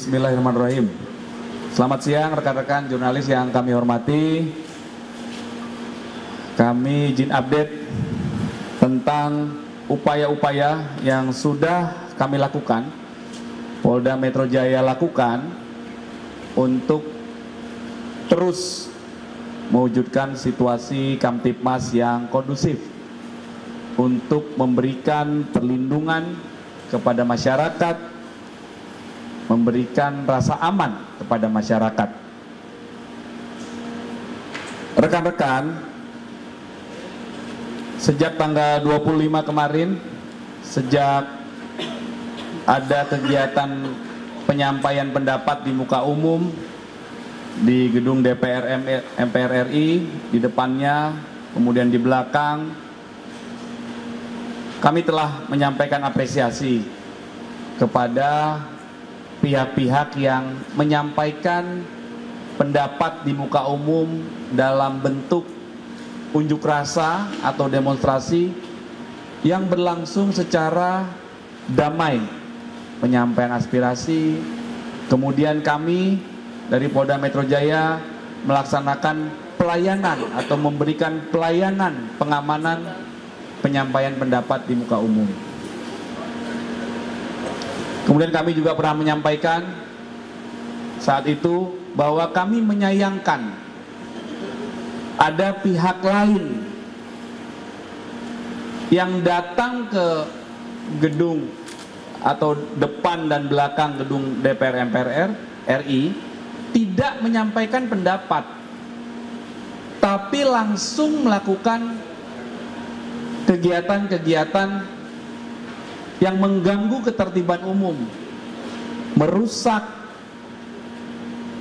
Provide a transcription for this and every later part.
Bismillahirrahmanirrahim. Selamat siang rekan-rekan jurnalis yang kami hormati. Kami izin update tentang upaya-upaya yang sudah kami lakukan, Polda Metro Jaya lakukan untuk terus mewujudkan situasi Kamtibmas yang kondusif untuk memberikan perlindungan kepada masyarakat, memberikan rasa aman kepada masyarakat. Rekan-rekan, sejak tanggal 25 kemarin, sejak ada kegiatan penyampaian pendapat di muka umum di gedung DPR MPR RI, di depannya, kemudian di belakang, kami telah menyampaikan apresiasi kepada pihak-pihak yang menyampaikan pendapat di muka umum dalam bentuk unjuk rasa atau demonstrasi yang berlangsung secara damai, penyampaian aspirasi. Kemudian kami dari Polda Metro Jaya melaksanakan pelayanan atau memberikan pelayanan pengamanan penyampaian pendapat di muka umum. Kemudian kami juga pernah menyampaikan saat itu bahwa kami menyayangkan ada pihak lain yang datang ke gedung atau depan dan belakang gedung DPR MPR RI tidak menyampaikan pendapat, tapi langsung melakukan kegiatan-kegiatan yang mengganggu ketertiban umum, merusak,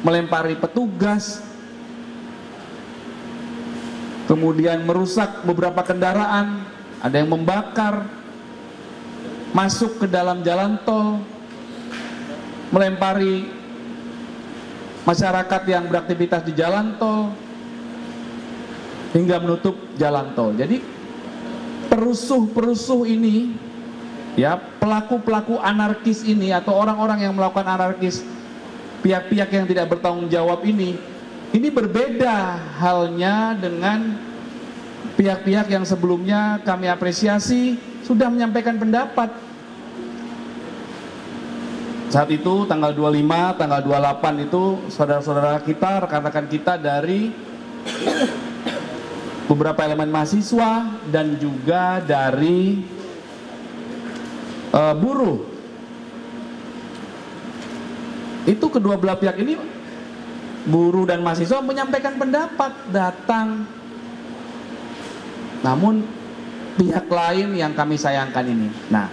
melempari petugas, kemudian merusak beberapa kendaraan, ada yang membakar, masuk ke dalam jalan tol, melempari masyarakat yang beraktivitas di jalan tol, hingga menutup jalan tol. Jadi perusuh-perusuh ini, ya, pelaku-pelaku anarkis ini atau orang-orang yang melakukan anarkis, pihak-pihak yang tidak bertanggung jawab ini berbeda halnya dengan pihak-pihak yang sebelumnya kami apresiasi sudah menyampaikan pendapat. Saat itu tanggal 25, tanggal 28 itu saudara-saudara kita, rekan-rekan kita dari beberapa elemen mahasiswa dan juga dari buruh, itu kedua belah pihak ini, buruh dan mahasiswa, menyampaikan pendapat, datang. Namun pihak lain yang kami sayangkan ini. Nah,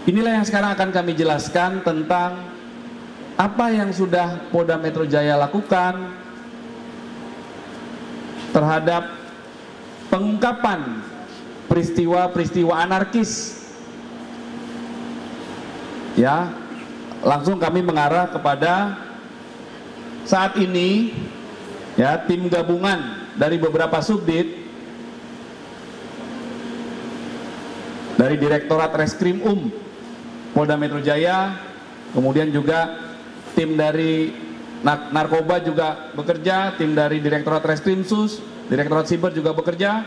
inilah yang sekarang akan kami jelaskan tentang apa yang sudah Polda Metro Jaya lakukan terhadap pengungkapan peristiwa-peristiwa anarkis. Ya, langsung kami mengarah kepada saat ini, ya, tim gabungan dari beberapa subdit, dari Direktorat Reskrim Polda Metro Jaya, kemudian juga tim dari narkoba juga bekerja, tim dari Direktorat Reskrim Sus, Direktorat Siber juga bekerja.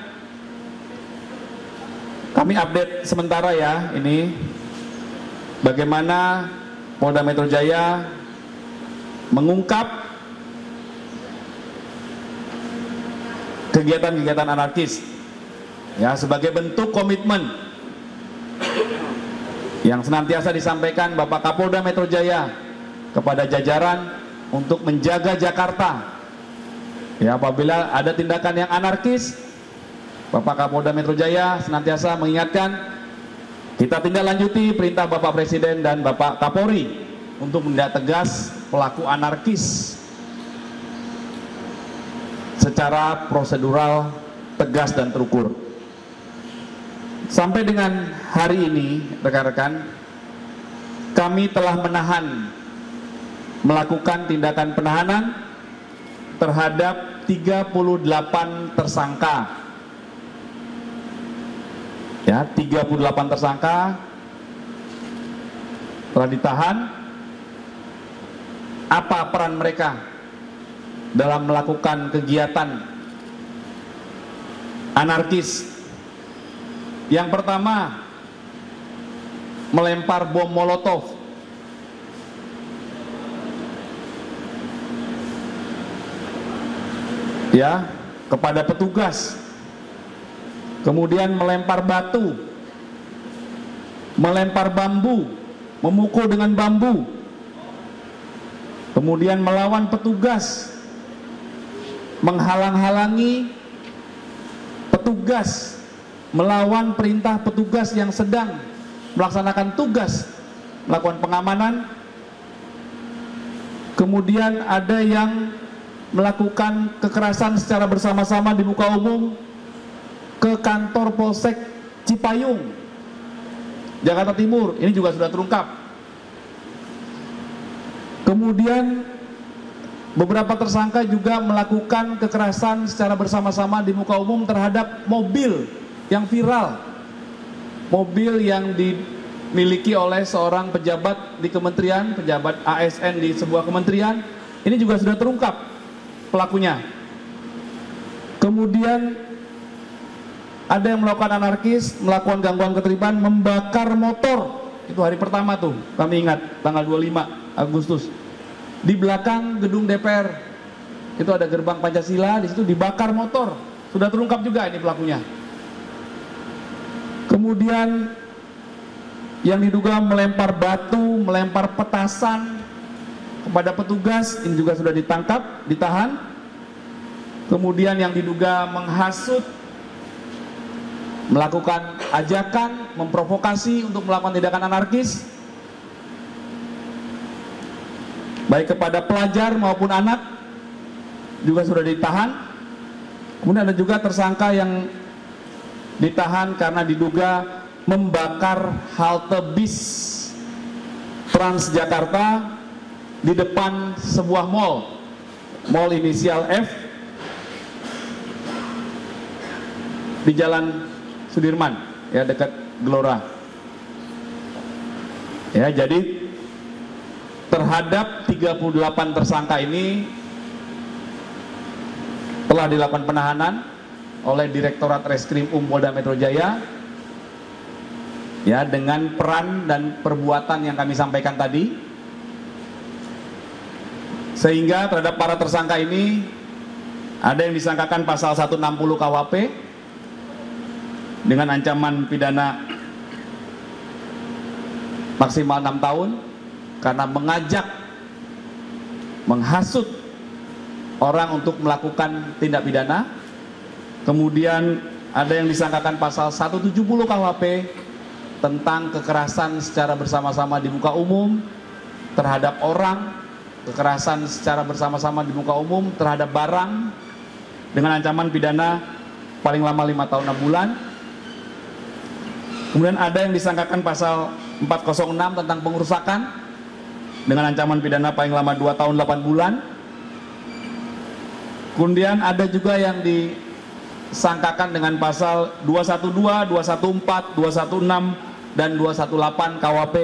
Kami update sementara ya, ini bagaimana Polda Metro Jaya mengungkap kegiatan-kegiatan anarkis, ya, sebagai bentuk komitmen yang senantiasa disampaikan Bapak Kapolda Metro Jaya kepada jajaran untuk menjaga Jakarta. Ya, apabila ada tindakan yang anarkis, Bapak Kapolda Metro Jaya senantiasa mengingatkan, kita tindak lanjuti perintah Bapak Presiden dan Bapak Kapolri untuk menindak tegas pelaku anarkis secara prosedural, tegas dan terukur. Sampai dengan hari ini, rekan-rekan, kami telah melakukan tindakan penahanan terhadap 38 tersangka. Ya, 38 tersangka telah ditahan apa peran mereka dalam melakukan kegiatan anarkis. Yang pertama, melempar bom molotov. Ya, kepada petugas. Kemudian melempar batu, melempar bambu, memukul dengan bambu. Kemudian melawan petugas, menghalang-halangi petugas, melawan perintah petugas yang sedang melaksanakan tugas, melakukan pengamanan. Kemudian ada yang melakukan kekerasan secara bersama-sama di muka umum ke kantor Polsek Cipayung, Jakarta Timur. Ini juga sudah terungkap. Kemudian beberapa tersangka juga melakukan kekerasan secara bersama-sama di muka umum terhadap mobil yang viral, mobil yang dimiliki oleh seorang pejabat di kementerian, pejabat ASN di sebuah kementerian. Ini juga sudah terungkap pelakunya. Kemudian ada yang melakukan anarkis, melakukan gangguan ketertiban, membakar motor. Itu hari pertama tuh, kami ingat, tanggal 25 Agustus. Di belakang gedung DPR, itu ada gerbang Pancasila, di situ dibakar motor. Sudah terungkap juga ini pelakunya. Kemudian yang diduga melempar batu, melempar petasan kepada petugas, ini juga sudah ditangkap, ditahan. Kemudian yang diduga menghasut, melakukan ajakan, memprovokasi untuk melakukan tindakan anarkis, baik kepada pelajar maupun anak, juga sudah ditahan. Kemudian ada juga tersangka yang ditahan karena diduga membakar halte bis Transjakarta di depan sebuah mall, mall inisial F, di Jalan Sudirman, ya, dekat Gelora. Ya, jadi terhadap 38 tersangka ini telah dilakukan penahanan oleh Direktorat Reskrim Polda Metro Jaya, ya, dengan peran dan perbuatan yang kami sampaikan tadi. Sehingga terhadap para tersangka ini ada yang disangkakan pasal 160 KUHP dengan ancaman pidana maksimal 6 tahun karena mengajak, menghasut orang untuk melakukan tindak pidana. Kemudian ada yang disangkakan pasal 170 KUHP tentang kekerasan secara bersama-sama di muka umum terhadap orang, kekerasan secara bersama-sama di muka umum terhadap barang dengan ancaman pidana paling lama 5 tahun 6 bulan. Kemudian ada yang disangkakan pasal 406 tentang pengerusakan dengan ancaman pidana paling lama 2 tahun 8 bulan. Kemudian ada juga yang disangkakan dengan pasal 212, 214, 216 dan 218 KUHP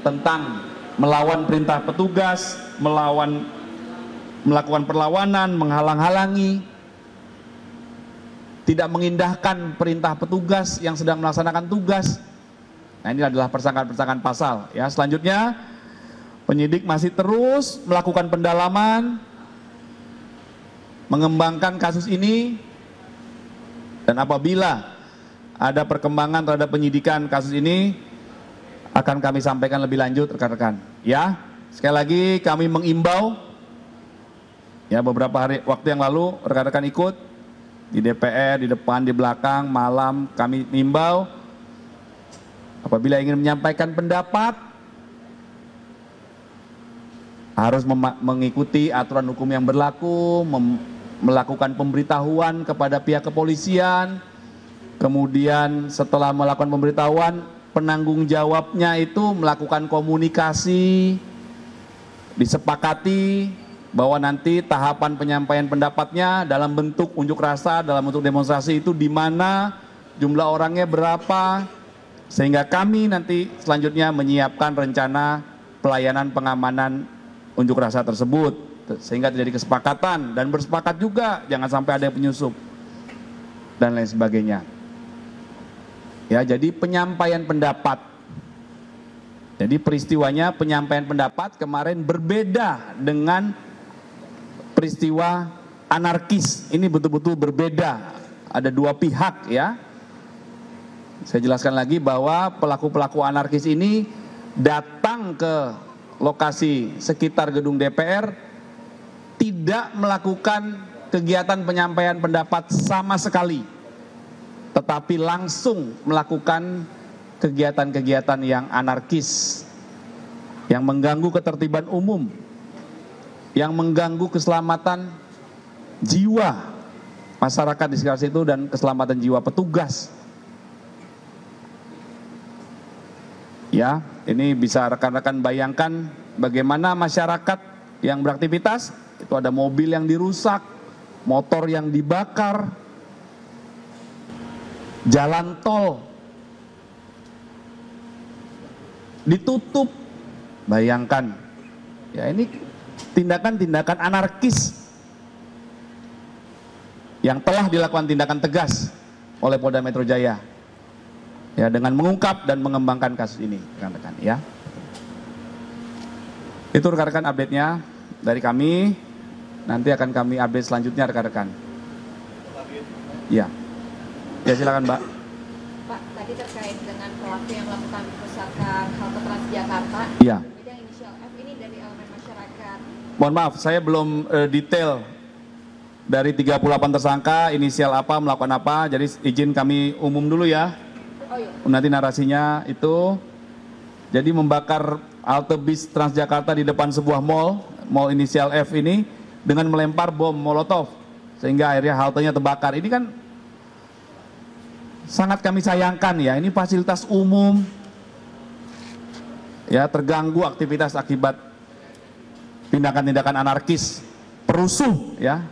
tentang melawan perintah petugas, melakukan perlawanan, menghalang-halangi, tidak mengindahkan perintah petugas yang sedang melaksanakan tugas. Nah, ini adalah persangkaan-persangkaan pasal. Ya, selanjutnya penyidik masih terus melakukan pendalaman, mengembangkan kasus ini, dan apabila ada perkembangan terhadap penyidikan kasus ini akan kami sampaikan lebih lanjut, rekan-rekan. Ya, sekali lagi kami mengimbau, ya, beberapa hari waktu yang lalu rekan-rekan ikut di DPR, di depan, di belakang, malam, kami mengimbau apabila ingin menyampaikan pendapat harus mengikuti aturan hukum yang berlaku, melakukan pemberitahuan kepada pihak kepolisian. Kemudian setelah melakukan pemberitahuan, penanggung jawabnya itu melakukan komunikasi, disepakati bahwa nanti tahapan penyampaian pendapatnya dalam bentuk unjuk rasa, dalam bentuk demonstrasi itu di mana, jumlah orangnya berapa, sehingga kami nanti selanjutnya menyiapkan rencana pelayanan pengamanan unjuk rasa tersebut, sehingga terjadi kesepakatan dan bersepakat juga jangan sampai ada yang penyusup dan lain sebagainya. Ya, jadi penyampaian pendapat. Jadi peristiwanya penyampaian pendapat kemarin berbeda dengan peristiwa anarkis. Ini betul-betul berbeda. Ada dua pihak ya. Saya jelaskan lagi bahwa pelaku-pelaku anarkis ini datang ke lokasi sekitar gedung DPR, tidak melakukan kegiatan penyampaian pendapat sama sekali, tetapi langsung melakukan kegiatan-kegiatan yang anarkis, yang mengganggu ketertiban umum, yang mengganggu keselamatan jiwa masyarakat di sekitar situ dan keselamatan jiwa petugas. Ya, ini bisa rekan-rekan bayangkan bagaimana masyarakat yang beraktivitas, itu ada mobil yang dirusak, motor yang dibakar, jalan tol ditutup. Bayangkan, ya ini tindakan-tindakan anarkis yang telah dilakukan tindakan tegas oleh Polda Metro Jaya. Ya, dengan mengungkap dan mengembangkan kasus ini, rekan-rekan ya. Itu rekan-rekan update-nya dari kami. Nanti akan kami update selanjutnya rekan-rekan. Ya. Ya, silakan, Mbak. Pak, tadi terkait dengan pelaku yang melakukan perusakan halte Transjakarta. Iya. Yang inisial F ini dari elemen masyarakat. Mohon maaf, saya belum detail dari 38 tersangka, inisial apa, melakukan apa. Jadi izin kami umum dulu ya. Oh iya. Nanti narasinya itu, jadi membakar halte bis Transjakarta di depan sebuah mall inisial F ini dengan melempar bom molotov sehingga akhirnya haltenya terbakar. Ini kan sangat kami sayangkan ya, ini fasilitas umum ya, terganggu aktivitas akibat tindakan-tindakan anarkis, perusuh ya,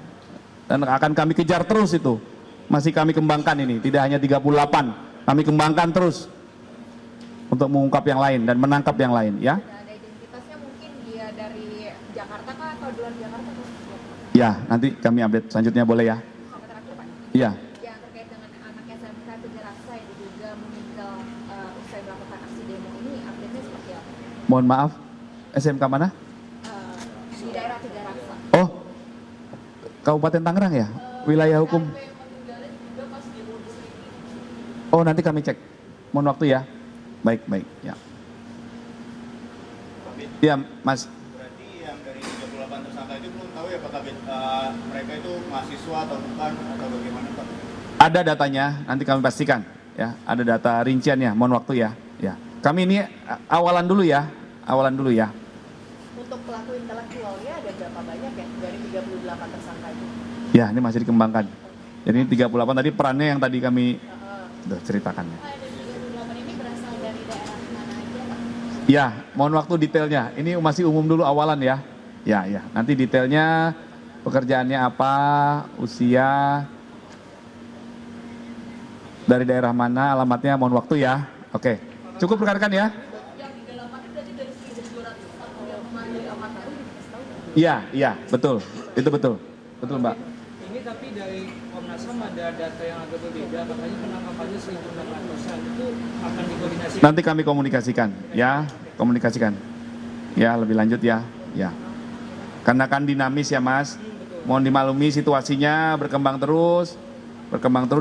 dan akan kami kejar terus itu. Masih kami kembangkan ini, tidak hanya 38. Kami kembangkan terus untuk mengungkap yang lain dan menangkap yang lain ya. Ada identitasnya, mungkin dia dari Jakarta kah atau di luar Jakarta? Ya, nanti kami update selanjutnya, boleh ya? Sampai terakhir Pak. Iya. Yang terkait dengan anak SMK Tegaraksa yang diduga meninggal usai melakukan aksi demo ini, update-nya seperti apa? Mohon maaf, SMK mana? Di daerah Tegaraksa. Oh, Kabupaten Tangerang ya? Wilayah hukum. Oh, nanti kami cek. Mohon waktu ya. Baik, baik. Ya. Iya, Mas. Berarti yang dari 38 tersangka itu belum tahu ya Pak Kabit, mereka itu mahasiswa atau bukan, atau bagaimana Pak? Ada datanya, nanti kami pastikan. Ya, ada data rinciannya. Mohon waktu ya. Ya. Kami ini awalan dulu ya. Awalan dulu ya. Untuk pelaku intelektualnya ada berapa banyak ya dari 38 tersangka itu? Ya, ini masih dikembangkan. Jadi ini 38 tadi perannya yang tadi kami ceritakan. Pak, ada 38 ini berasal dari daerah mana aja Pak? Ya, mohon waktu detailnya. Ini masih umum dulu awalan ya. Ya, ya. Nanti detailnya pekerjaannya apa, usia, dari daerah mana, alamatnya, mohon waktu ya. Oke. Cukup rekan-rekan ya? Yang 38 itu berarti dari 1.200 yang kemarin dari Ahmad Tahu dikasih tahu. Iya, iya, betul. Itu betul. Betul, Mbak. Ini tapi dari Komnas HAM ada data yang agak berbeda, katanya penangkapannya 1.600-an, itu akan dikoordinasikan. Nanti kami komunikasikan, ya, komunikasikan. Ya, lebih lanjut ya, ya. Karena kan dinamis ya Mas, mohon dimaklumi situasinya berkembang terus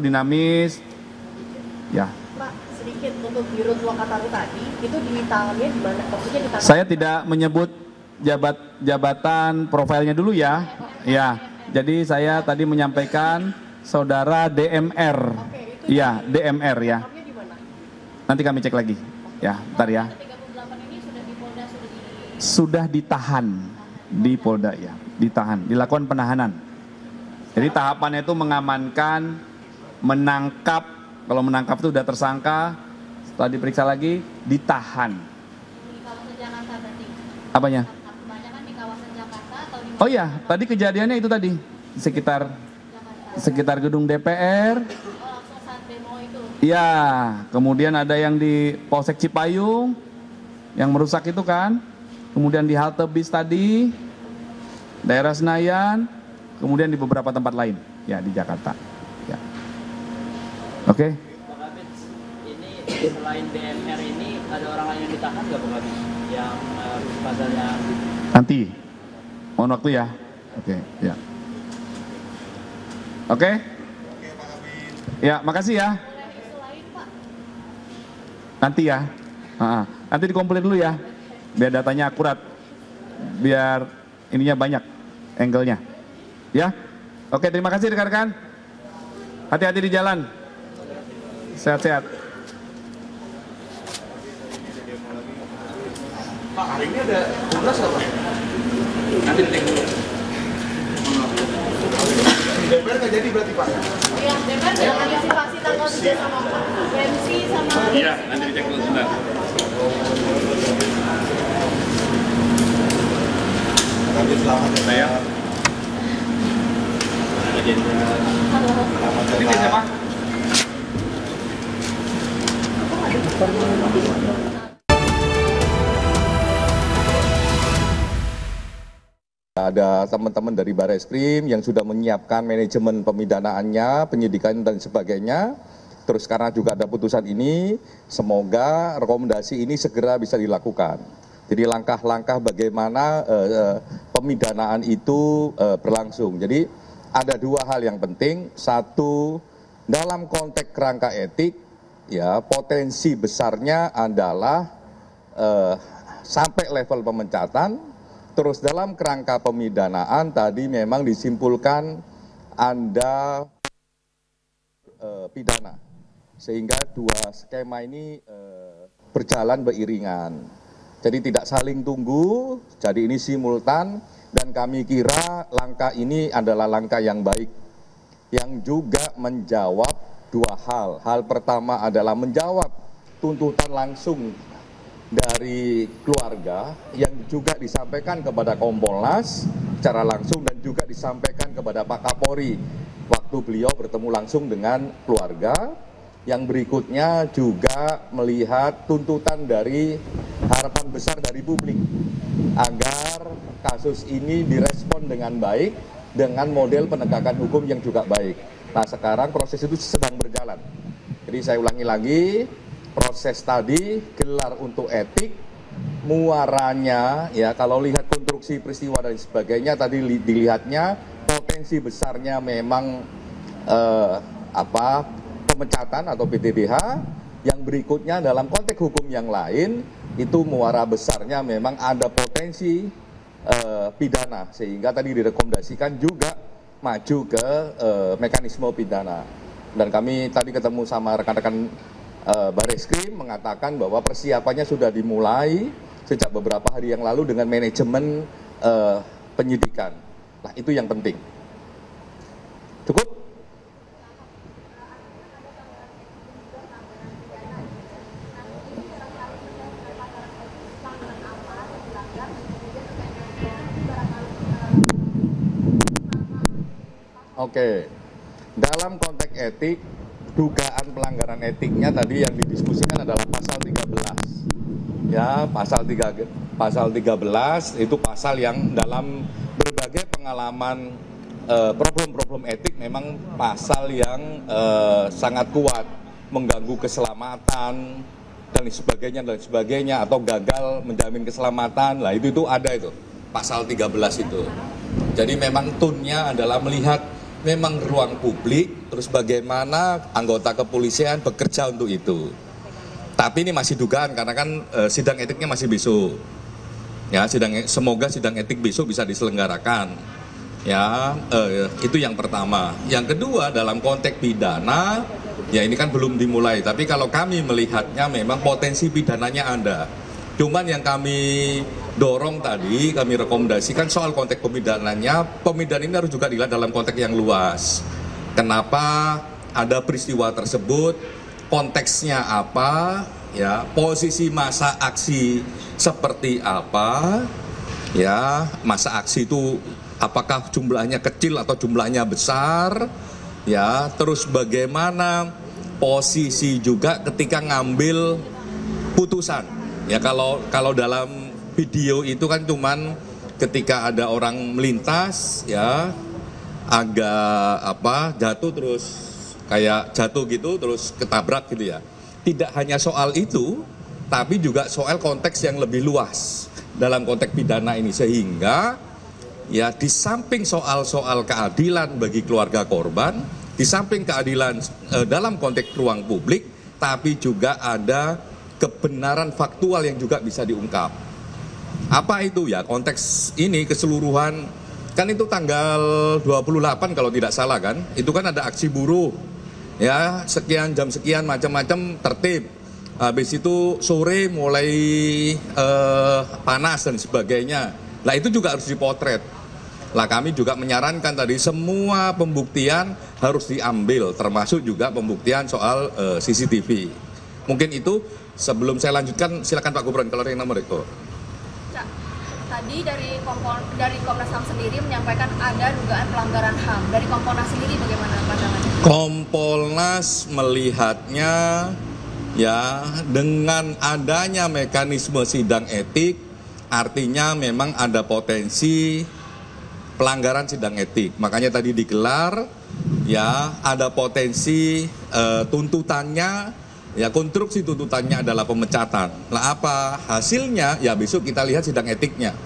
dinamis, ya. Pak, sedikit untuk Dirut Wakataru tadi, itu ditangannya di mana? Maksudnya di tangan? Saya tidak menyebut jabatan profilnya dulu ya, ya. Jadi saya tadi menyampaikan saudara DMR, ya DMR ya. Tangannya di mana? Nanti kami cek lagi, ya, bentar ya. 38 ini sudah di Polda, Sudah ditahan di Polda ya, ditahan, dilakukan penahanan. Jadi tahapannya itu mengamankan, menangkap, kalau menangkap itu sudah tersangka, setelah diperiksa lagi, ditahan. di kawasan Jakarta berarti? Apanya? Kebanyakan di kawasan Jakarta atau di Oh iya, tadi kejadiannya itu tadi, sekitar gedung DPR. Oh, langsung saat demo itu? Ya, kemudian ada yang di Polsek Cipayung, yang merusak itu kan. kemudian di halte bis tadi, daerah Senayan, kemudian di beberapa tempat lain ya di Jakarta. Ya. Oke. Pak Kabit, ini selain DMR ini ada orang lain yang ditahan nggak Pak Kabit? Yang pasalnya Nanti, mohon waktu ya. Oke, ya. Oke. Ya, makasih ya. Boleh isu lain, Pak? Nanti ya. Nanti dikumpulin dulu ya, biar datanya akurat, biar ininya banyak, angle-nya. Ya. Oke, terima kasih rekan-rekan. Hati-hati di jalan. Sehat-sehat. Pak, hari ini ada tugas nggak, Pak? Nanti dicek dulu. DPR nggak jadi berarti, Pak? Iya, DPR sudah antisipasi tanggal 3 sama 4. Pensi sama... Iya, nanti dicek dulu sebentar. Kami selamat ya. Saya. Selamat Ini siapa? Ada teman-teman dari Barreskrim yang sudah menyiapkan manajemen pemidanaannya, penyidikan dan sebagainya. Terus karena juga ada putusan ini, semoga rekomendasi ini segera bisa dilakukan. Jadi langkah-langkah bagaimana pemidanaan itu berlangsung. Jadi ada dua hal yang penting. Satu, dalam konteks kerangka etik, ya potensi besarnya adalah sampai level pemecatan. Terus dalam kerangka pemidanaan tadi memang disimpulkan Anda pidana. Sehingga dua skema ini berjalan beriringan. Jadi tidak saling tunggu, jadi ini simultan dan kami kira langkah ini adalah langkah yang baik. Yang juga menjawab dua hal. Hal pertama adalah menjawab tuntutan langsung dari keluarga yang juga disampaikan kepada Kompolnas secara langsung dan juga disampaikan kepada Pak Kapolri waktu beliau bertemu langsung dengan keluarga. Yang berikutnya juga melihat tuntutan dari harapan besar dari publik agar kasus ini direspon dengan baik dengan model penegakan hukum yang juga baik. Nah sekarang proses itu sedang berjalan. Jadi saya ulangi lagi, proses tadi gelar untuk etik, muaranya ya kalau lihat konstruksi peristiwa dan sebagainya tadi dilihatnya potensi besarnya memang pemecatan atau PTDH. Yang berikutnya dalam konteks hukum yang lain itu muara besarnya memang ada potensi pidana sehingga tadi direkomendasikan juga maju ke mekanisme pidana. Dan kami tadi ketemu sama rekan-rekan Barreskrim mengatakan bahwa persiapannya sudah dimulai sejak beberapa hari yang lalu dengan manajemen penyidikan. Nah itu yang penting. Cukup? Oke. Dalam konteks etik, dugaan pelanggaran etiknya tadi yang didiskusikan adalah pasal 13. Ya, pasal 13 itu pasal yang dalam berbagai pengalaman problem-problem etik memang pasal yang sangat kuat mengganggu keselamatan dan sebagainya atau gagal menjamin keselamatan. Lah itu ada itu pasal 13 itu. Jadi memang tunnya adalah melihat memang ruang publik, terus bagaimana anggota kepolisian bekerja untuk itu. Tapi ini masih dugaan karena kan sidang etiknya masih besok. Ya, semoga sidang etik besok bisa diselenggarakan. Ya, itu yang pertama. Yang kedua dalam konteks pidana, ya ini kan belum dimulai. Tapi kalau kami melihatnya memang potensi pidananya ada. Cuman yang kami dorong tadi, kami rekomendasikan soal konteks pemidanannya, pemidanaan ini harus juga dilihat dalam konteks yang luas. Kenapa ada peristiwa tersebut, konteksnya apa, ya, posisi masa aksi seperti apa, ya, masa aksi itu apakah jumlahnya kecil atau jumlahnya besar, ya, terus bagaimana posisi juga ketika ngambil putusan. Ya kalau dalam video itu kan cuman ketika ada orang melintas ya agak jatuh terus kayak jatuh gitu terus ketabrak gitu ya. Tidak hanya soal itu, tapi juga soal konteks yang lebih luas dalam konteks pidana ini, sehingga ya di samping soal-soal keadilan bagi keluarga korban, di samping keadilan dalam konteks ruang publik, tapi juga ada kebenaran faktual yang juga bisa diungkap. Apa itu ya konteks ini keseluruhan, kan itu tanggal 28 kalau tidak salah kan, itu kan ada aksi buruh ya, sekian jam sekian macam-macam tertib. Habis itu sore mulai panas dan sebagainya. Lah itu juga harus dipotret. Lah kami juga menyarankan tadi semua pembuktian harus diambil, termasuk juga pembuktian soal CCTV. Mungkin itu sebelum saya lanjutkan silakan Pak Gubernur kalau ada yang nomor itu. Cak, tadi dari Komnas HAM sendiri menyampaikan ada dugaan pelanggaran HAM. Dari Kompolnas sendiri bagaimana pandangannya? Kompolnas melihatnya ya dengan adanya mekanisme sidang etik, artinya memang ada potensi pelanggaran sidang etik. Makanya tadi digelar ya, ada potensi tuntutannya ya, konstruksi tuntutannya adalah pemecatan. Lah apa hasilnya ya besok kita lihat sidang etiknya.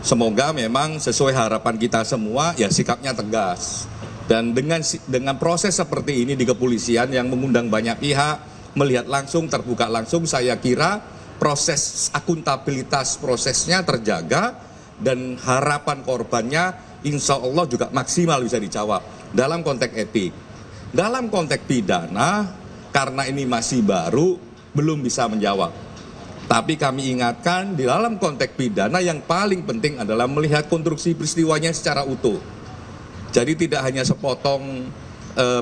Semoga memang sesuai harapan kita semua ya sikapnya tegas. Dan dengan proses seperti ini di kepolisian yang mengundang banyak pihak, melihat langsung, terbuka langsung, saya kira proses akuntabilitas prosesnya terjaga dan harapan korbannya insya Allah juga maksimal bisa dijawab dalam konteks etik. Dalam konteks pidana, karena ini masih baru, belum bisa menjawab. Tapi kami ingatkan di dalam konteks pidana yang paling penting adalah melihat konstruksi peristiwanya secara utuh. Jadi tidak hanya sepotong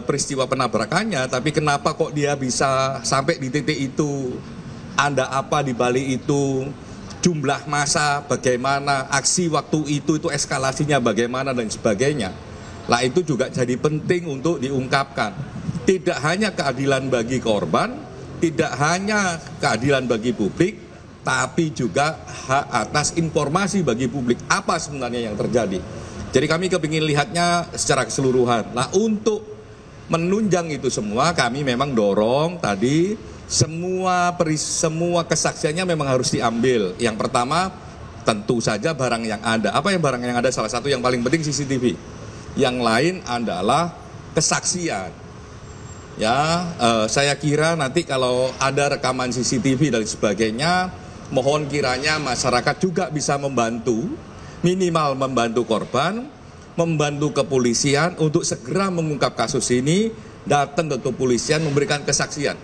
peristiwa penabrakannya, tapi kenapa kok dia bisa sampai di titik itu, ada apa di balik itu, jumlah massa bagaimana, aksi waktu itu eskalasinya bagaimana dan sebagainya. Lah itu juga jadi penting untuk diungkapkan. Tidak hanya keadilan bagi korban, tidak hanya keadilan bagi publik, tapi juga hak atas informasi bagi publik apa sebenarnya yang terjadi. Jadi kami kepingin lihatnya secara keseluruhan. Nah untuk menunjang itu semua kami memang dorong tadi semua kesaksiannya memang harus diambil. Yang pertama tentu saja barang yang ada. Apa yang barang yang ada? Salah satu yang paling penting CCTV. Yang lain adalah kesaksian. Ya, saya kira nanti kalau ada rekaman CCTV dan sebagainya, mohon kiranya masyarakat juga bisa membantu, minimal membantu korban, membantu kepolisian untuk segera mengungkap kasus ini, datang ke kepolisian memberikan kesaksian.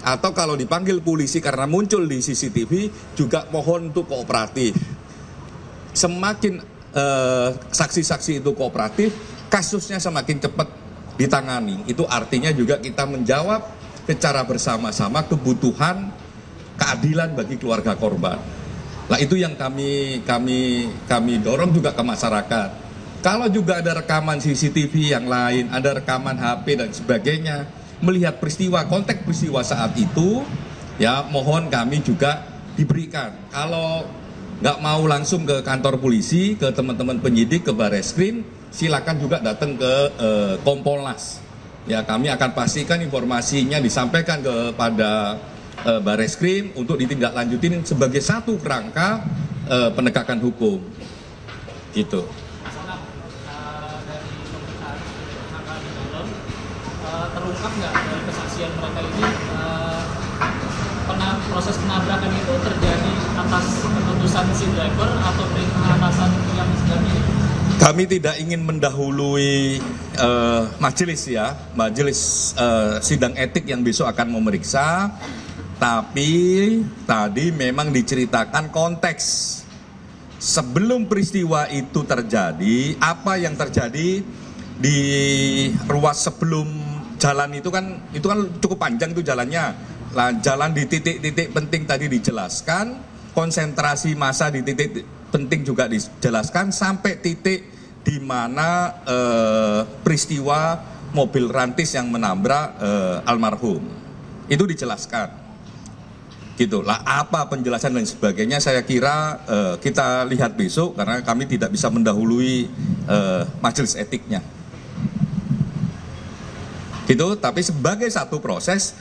Atau kalau dipanggil polisi karena muncul di CCTV, juga mohon untuk kooperatif. Semakin saksi-saksi itu kooperatif, kasusnya semakin cepat ditangani. Itu artinya juga kita menjawab secara bersama-sama kebutuhan keadilan bagi keluarga korban. Nah itu yang kami dorong juga ke masyarakat. Kalau juga ada rekaman CCTV yang lain, ada rekaman HP dan sebagainya, melihat peristiwa, konteks peristiwa saat itu, ya mohon kami juga diberikan. Kalau nggak mau langsung ke kantor polisi, ke teman-teman penyidik, ke Barreskrim, silakan juga datang ke Kompolnas. Ya kami akan pastikan informasinya disampaikan kepada Barreskrim untuk ditindaklanjutin sebagai satu kerangka penegakan hukum. Gitu. Terungkap nggak dari kesaksian mereka ini proses penabrakan itu terjadi atas keputusan si driver atau perintah atasan yang sebenarnya? Kami tidak ingin mendahului majelis ya, majelis sidang etik yang besok akan memeriksa, tapi tadi memang diceritakan konteks sebelum peristiwa itu terjadi, apa yang terjadi di ruas sebelum jalan itu kan cukup panjang itu jalannya. Nah, jalan di titik-titik penting tadi dijelaskan, konsentrasi massa di titik penting juga dijelaskan, sampai titik di mana peristiwa mobil rantis yang menabrak almarhum. Itu dijelaskan. Gitu lah, apa penjelasan dan sebagainya saya kira kita lihat besok karena kami tidak bisa mendahului majelis etiknya. Gitu, tapi sebagai satu proses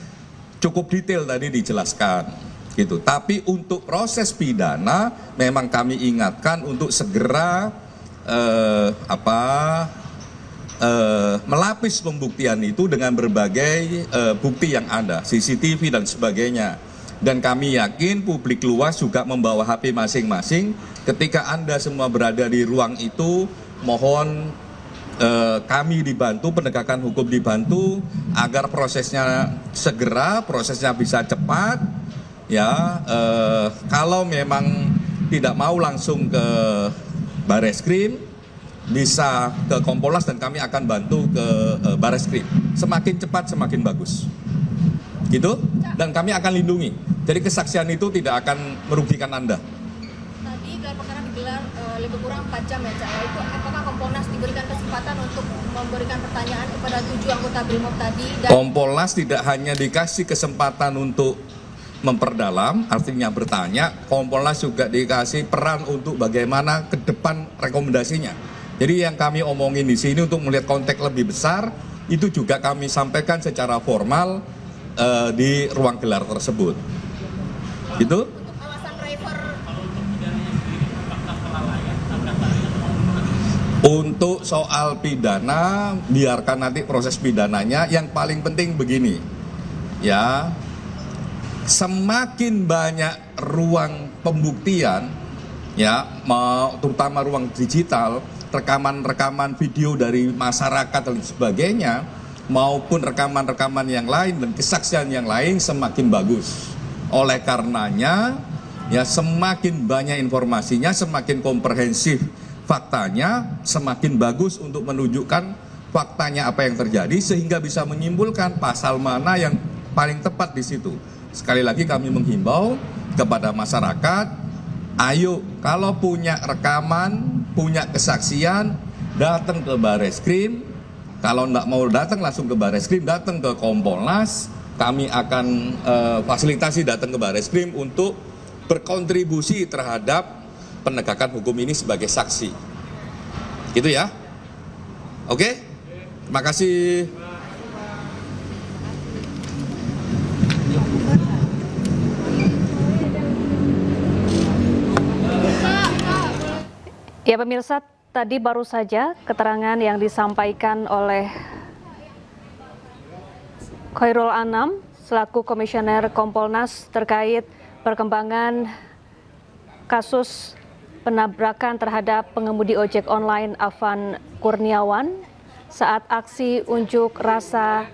cukup detail tadi dijelaskan. Gitu. Tapi untuk proses pidana memang kami ingatkan untuk segera melapis pembuktian itu dengan berbagai bukti yang ada, CCTV dan sebagainya. Dan kami yakin publik luas juga membawa HP masing-masing. Ketika Anda semua berada di ruang itu, mohon kami dibantu, penegakan hukum dibantu agar prosesnya segera, prosesnya bisa cepat. Ya, kalau memang tidak mau langsung ke Bareskrim, bisa ke Kompolnas dan kami akan bantu ke Bareskrim. Semakin cepat semakin bagus. Gitu, dan kami akan lindungi. Jadi kesaksian itu tidak akan merugikan Anda. Tadi gelar perkara digelar lebih kurang 4 jam ya, Cak. Itu apakah Kompolnas diberikan kesempatan untuk memberikan pertanyaan kepada 7 anggota BRIMOB tadi? Dan Kompolnas tidak hanya dikasih kesempatan untuk memperdalam, artinya bertanya, Kompolnas juga dikasih peran untuk bagaimana ke depan rekomendasinya. Jadi yang kami omongin di sini untuk melihat konteks lebih besar, itu juga kami sampaikan secara formal di ruang gelar tersebut. Gitu? untuk alasan driver Untuk soal pidana, biarkan nanti proses pidananya. Yang paling penting begini, ya, semakin banyak ruang pembuktian, ya, terutama ruang digital, rekaman-rekaman video dari masyarakat dan sebagainya, maupun rekaman-rekaman yang lain dan kesaksian yang lain semakin bagus. Oleh karenanya, ya semakin banyak informasinya, semakin komprehensif faktanya, semakin bagus untuk menunjukkan faktanya apa yang terjadi sehingga bisa menyimpulkan pasal mana yang paling tepat di situ. Sekali lagi kami menghimbau kepada masyarakat, ayo kalau punya rekaman, punya kesaksian, datang ke Bareskrim. Kalau nggak mau datang langsung ke Bareskrim, datang ke Kompolnas. Kami akan fasilitasi datang ke Bareskrim untuk berkontribusi terhadap penegakan hukum ini sebagai saksi. Gitu ya. Oke? Terima kasih. Ya pemirsa, tadi baru saja keterangan yang disampaikan oleh Khairul Anam selaku Komisioner Kompolnas terkait perkembangan kasus penabrakan terhadap pengemudi ojek online Afan Kurniawan saat aksi unjuk rasa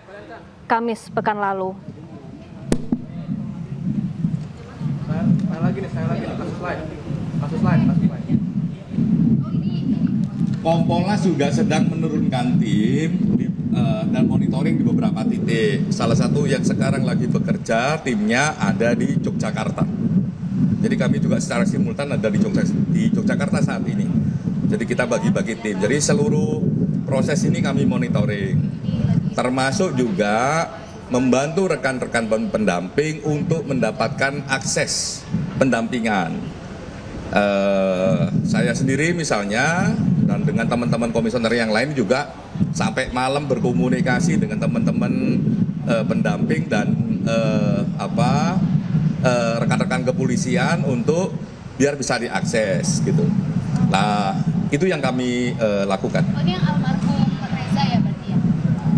Kamis pekan lalu. Saya lagi nih, kasus lain. Kompolnas juga sedang menurunkan tim dan monitoring di beberapa titik. Salah satu yang sekarang lagi bekerja, timnya ada di Yogyakarta. Jadi kami juga secara simultan ada di Yogyakarta saat ini. Jadi kita bagi-bagi tim. Jadi seluruh proses ini kami monitoring. Termasuk juga membantu rekan-rekan pendamping untuk mendapatkan akses pendampingan. Saya sendiri misalnya dan dengan teman-teman komisioner yang lain juga sampai malam berkomunikasi dengan teman-teman pendamping dan rekan-rekan kepolisian untuk biar bisa diakses gitu. Nah, itu yang kami lakukan. Oh, ini yang almarhum Reza ya berarti ya?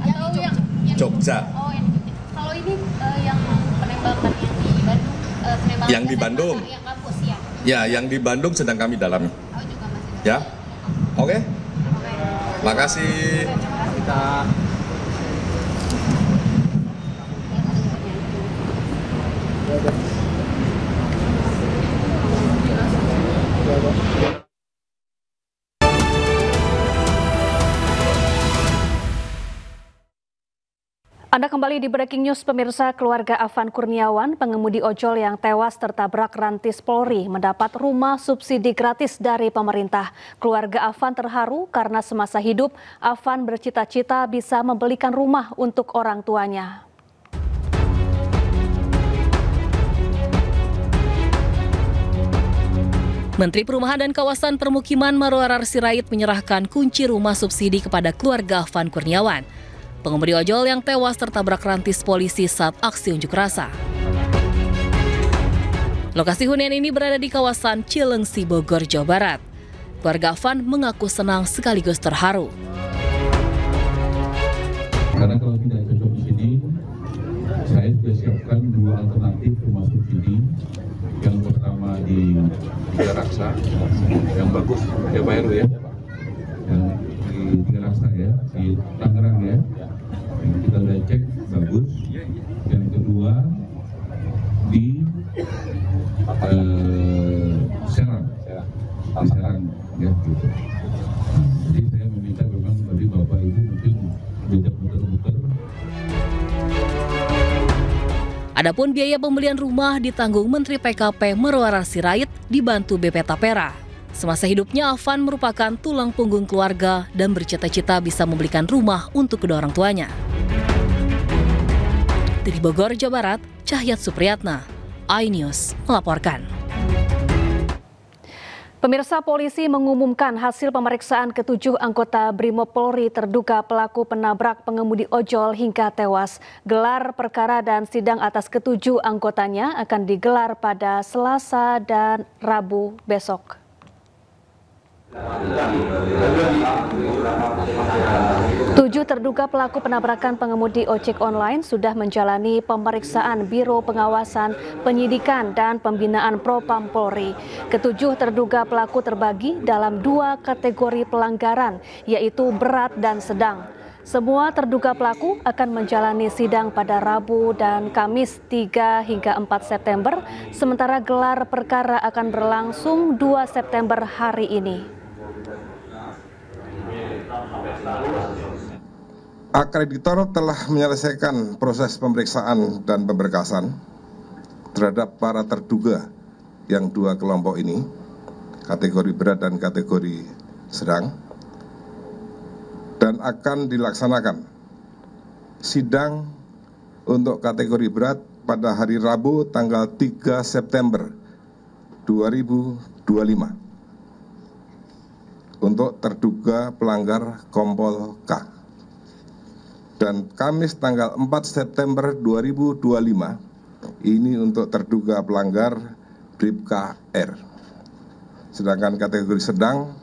Atau yang Jogja. Oh, yang di Jogja. Kalau ini yang penembakan yang di Bandung, penembakan Yang di Bandung. yang kampus ya? Ya, yang di Bandung sedang kami dalami. Oh, juga masih. Ya. Oke. Makasih. Kita Anda kembali di Breaking News pemirsa. Keluarga Afan Kurniawan, pengemudi ojol yang tewas tertabrak rantis Polri, mendapat rumah subsidi gratis dari pemerintah. Keluarga Afan terharu karena semasa hidup Afan bercita-cita bisa membelikan rumah untuk orang tuanya. Menteri Perumahan dan Kawasan Permukiman Marwarar Sirait menyerahkan kunci rumah subsidi kepada keluarga Afan Kurniawan, pengemudi ojol yang tewas tertabrak rantis polisi saat aksi unjuk rasa. Lokasi hunian ini berada di kawasan Cilengsi, Bogor, Jawa Barat. Keluarga Afan mengaku senang sekaligus terharu. Karena kalau tidak cocok di sini, saya sudah siapkan 2 alternatif rumah subsidi. Yang pertama di Tiga Raksa, yang bagus, ya Pak Heru ya, yang di Tiga Raksa ya, di Tangerang ya, yang kita udah cek bagus. Yang kedua di Serang, di Serang ya gitu. Jadi saya meminta memang tadi Bapak Ibu mungkin tidak muter-muter. Adapun biaya pembelian rumah ditanggung Menteri PKP Marwarar Sirait dibantu BP Tapera. Semasa hidupnya Afan merupakan tulang punggung keluarga dan bercita-cita bisa membelikan rumah untuk kedua orang tuanya. Dari Bogor, Jawa Barat, Cahyat Supriyatna, iNews melaporkan. Pemirsa, polisi mengumumkan hasil pemeriksaan ke-7 anggota Brimob Polri terduga pelaku penabrak pengemudi ojol hingga tewas. Gelar perkara dan sidang atas ke-7 anggotanya akan digelar pada Selasa dan Rabu besok. 7 terduga pelaku penabrakan pengemudi ojek online sudah menjalani pemeriksaan Biro Pengawasan, Penyidikan, dan Pembinaan Propam Polri. Ke-7 terduga pelaku terbagi dalam 2 kategori pelanggaran, yaitu berat dan sedang. Semua terduga pelaku akan menjalani sidang pada Rabu dan Kamis 3 hingga 4 September, sementara gelar perkara akan berlangsung 2 September hari ini. Akreditor telah menyelesaikan proses pemeriksaan dan pemberkasan terhadap para terduga yang 2 kelompok ini, kategori berat dan kategori sedang, dan akan dilaksanakan sidang untuk kategori berat pada hari Rabu tanggal 3 September 2025 untuk terduga pelanggar Kompol K. Dan Kamis tanggal 4 September 2025 ini untuk terduga pelanggar Bribka R. Sedangkan kategori sedang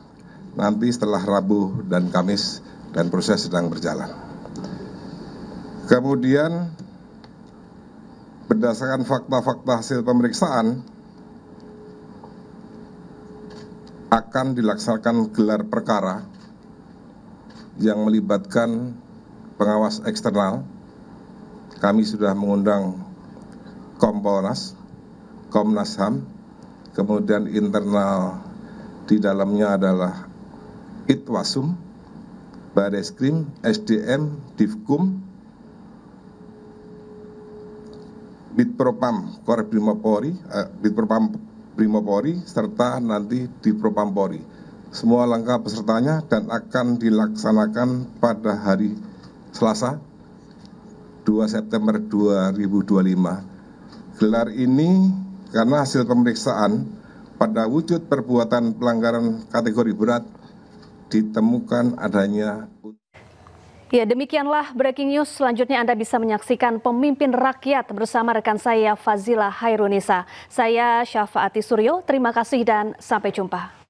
nanti setelah Rabu dan Kamis dan proses sedang berjalan. Kemudian berdasarkan fakta-fakta hasil pemeriksaan akan dilaksanakan gelar perkara yang melibatkan pengawas eksternal. Kami sudah mengundang Kompolnas, Komnas HAM, kemudian internal di dalamnya adalah Itwasum, Bareskrim, SDM, Divkum, Bitpropam Brimopolri, serta nanti di Propam Polri. Semua lengkap pesertanya dan akan dilaksanakan pada hari Selasa 2 September 2025. Gelar ini karena hasil pemeriksaan pada wujud perbuatan pelanggaran kategori berat ditemukan adanya. Ya, demikianlah breaking news. Selanjutnya Anda bisa menyaksikan Pemimpin Rakyat bersama rekan saya Fazila Hairunisa. Saya Syafaati Suryo, terima kasih dan sampai jumpa.